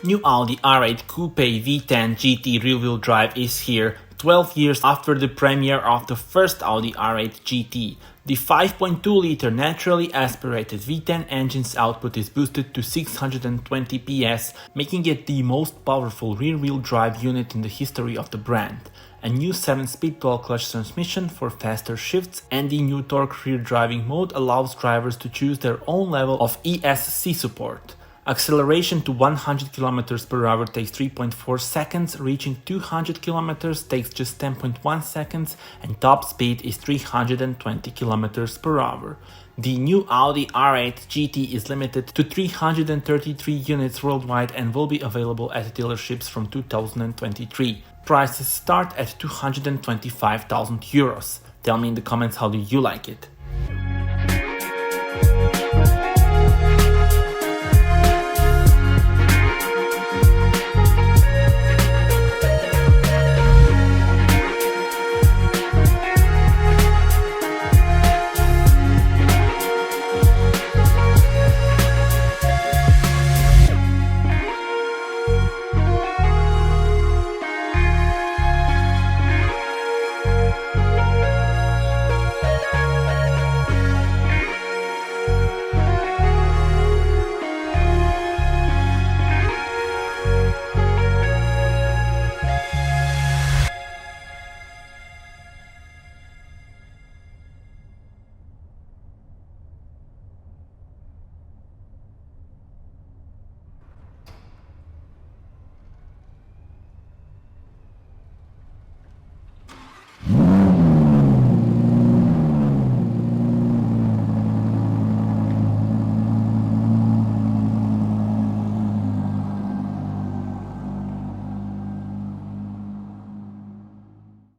New Audi R8 Coupé V10 GT rear-wheel drive is here, 12 years after the premiere of the first Audi R8 GT. The 5.2-liter naturally aspirated V10 engine's output is boosted to 620 PS, making it the most powerful rear-wheel drive unit in the history of the brand. A new 7-speed dual-clutch transmission for faster shifts and the new torque rear driving mode allows drivers to choose their own level of ESC support. Acceleration to 100 km per hour takes 3.4 seconds, reaching 200 km takes just 10.1 seconds, and top speed is 320 km per hour. The new Audi R8 GT is limited to 333 units worldwide and will be available at dealerships from 2023. Prices start at €225,000. Tell me in the comments how do you like it.